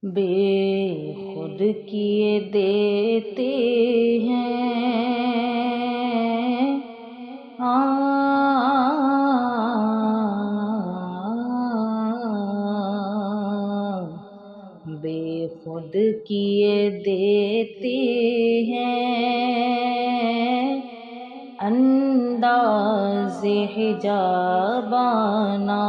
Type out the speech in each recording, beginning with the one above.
بے خود کیے دیتے ہیں بے خود کیے دیتے ہیں انداز حجابانہ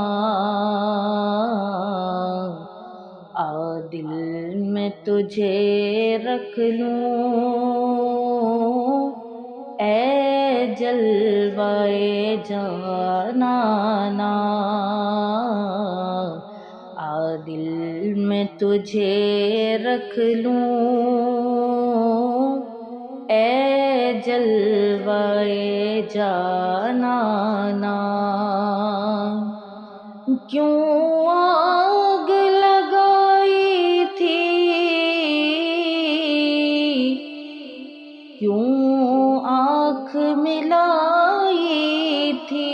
دل میں تجھے رکھ لوں اے جلوائے جانانا دل میں تجھے رکھ لوں اے جلوائے جانانا کیوں آگ لگائی تھی کیوں آنکھ ملائی تھی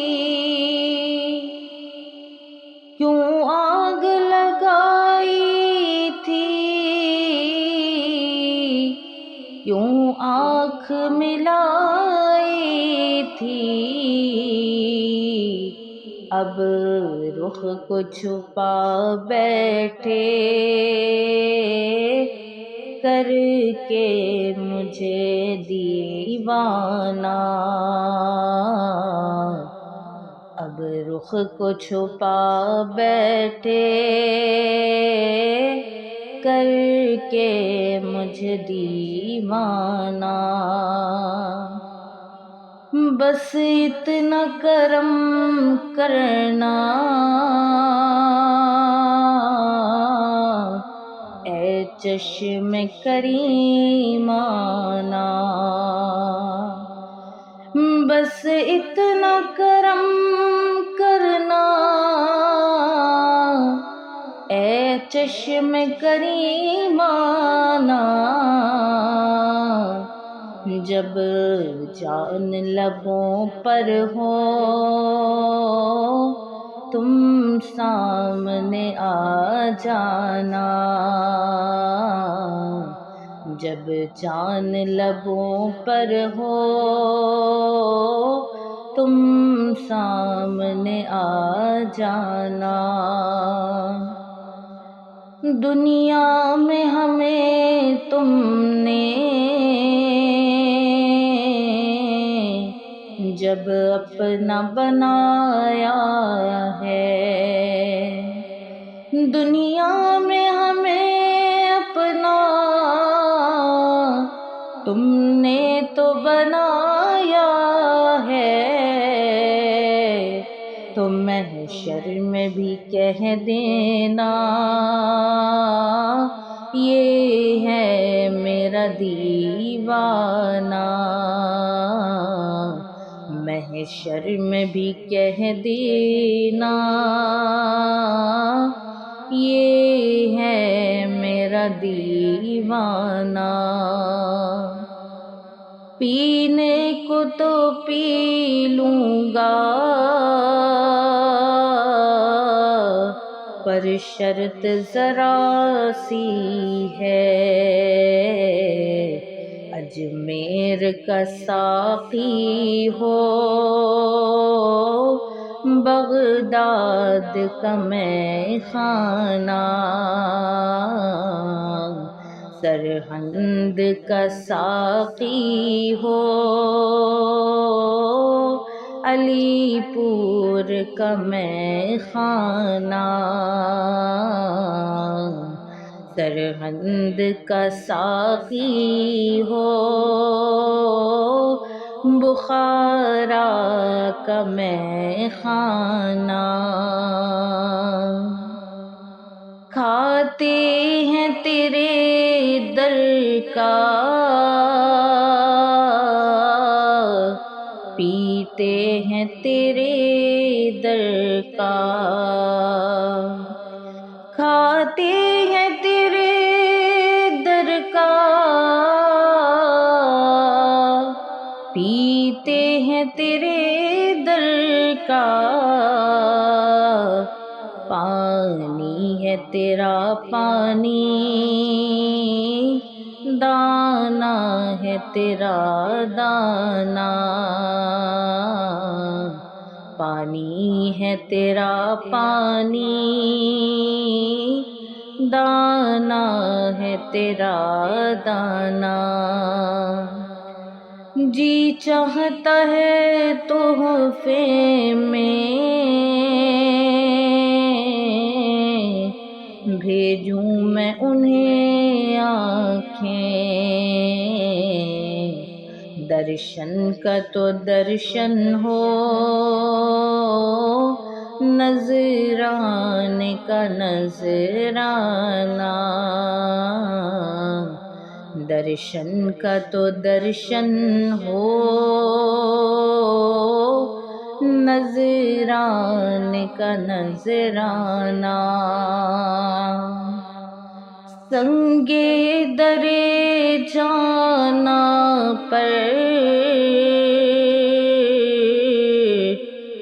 کیوں آگ لگائی تھی کیوں آنکھ ملائی تھی اب رخ کو چھپا بیٹھے کر کے مجھے دیوانہ اب رخ کو چھپا بیٹھے کر کے مجھے دیوانہ بس اتنا کرم کرنا اے چشم کریمانہ بس اتنا کرم کرنا اے چشم کریمانہ جب جان لبوں پر ہو تم سامنے آ جانا جب جان لبوں پر ہو تم سامنے آ جانا دنیا میں ہمیں تم نے جب اپنا بنایا ہے دنیا میں ہمیں اپنا تم نے تو بنایا ہے تو محشر میں بھی کہہ دینا یہ ہے میرا دیوانہ محشر میں بھی کہہ دینا یہ ہے میرا دیوانہ پینے کو تو پی لوں گا پر شرط ذرا سی ہے اجمیر کا ساقی ہو بغداد کا میں خانہ سرہند کا ساقی ہو علی پور کا میں خانہ سرہند کا ساقی ہو بخارا کا میں خانہ کھاتے ہیں تیرے در کا پیتے ہیں تیرے در کا کھاتے ہیں تیرے در کا پیتے ہیں تیرے در کا پانی ہے تیرا پانی، دانا ہے تیرا دانا، پانی ہے تیرا پانی، دانا ہے تیرا دانا، جی چاہتا ہے تحفے میں بھیجوں میں انہیں آنکھیں، درشن کا تو درشن ہو، نذرانے کا نذرانہ، درشن کا تو درشن ہو، نذرانے کا نذرانہ، سنگے درے جانا پر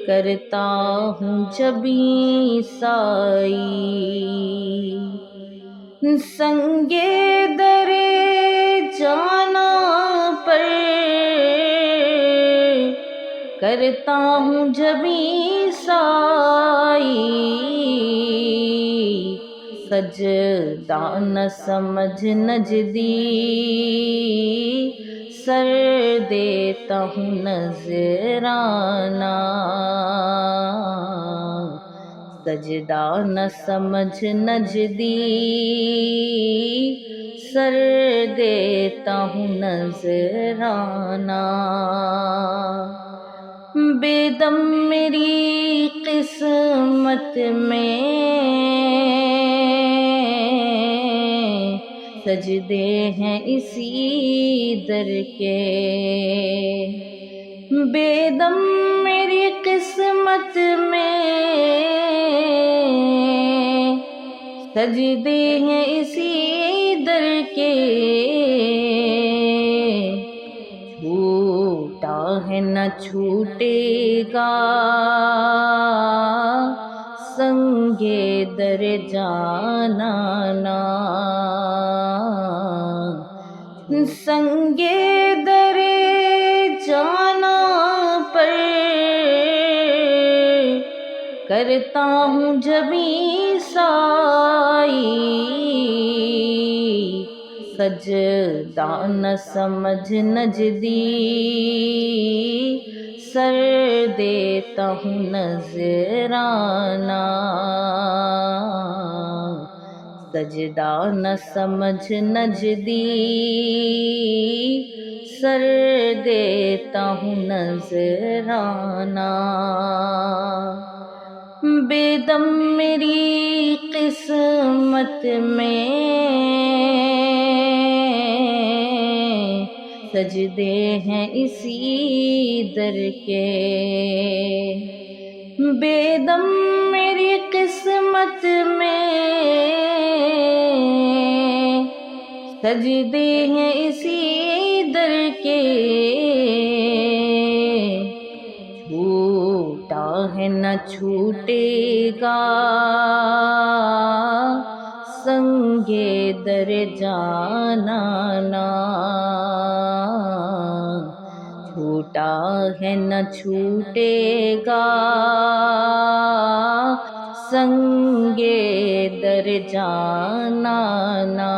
کرتا ہوں جبیں سائی، سنگے درے جانا پر کرتا ہوں جبیں سائی، سجدہ نہ سمجھ نجدی، سر دیتا ہوں نذرانہ، سجدہ نہ سمجھ نجدی، سر دیتا ہوں نذرانہ، بے دم میری قسمت میں سجدے ہیں اسی در کے، بے دم میری قسمت میں سجدے ہیں اسی در کے، چھوٹا ہے نہ چھوٹے گا سنگے در جانانا، سنگے در جانا پر کرتا ہوں جبیں سائی، سجدہ نہ سمجھ نجدی، سر دیتا ہوں نذرانہ، سجدہ نہ سمجھ نجدی، سر دیتا ہوں نذرانہ، بے دم میری قسمت میں سجدے ہیں اسی در کے، بے دم میری قسمت میں سجدے ہیں اسی در کے، چھوٹا ہے نہ چھوٹے گا سنگے در جانانا، چھوٹا ہے نہ چھوٹے گا سنگے در جانانا،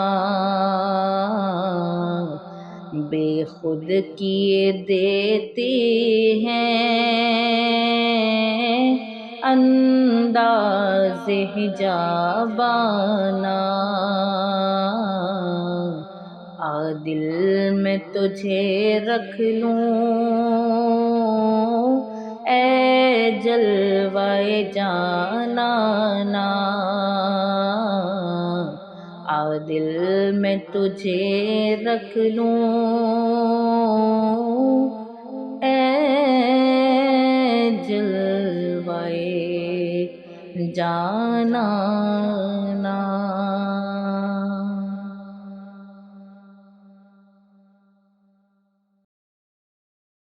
بے خود کیے دیتے ہیں انداز حجابانہ، آ دل میں تجھے رکھ لوں اے جلوائے جانانا، آ دل میں تجھے رکھ لوں اے جلوائے جانانا۔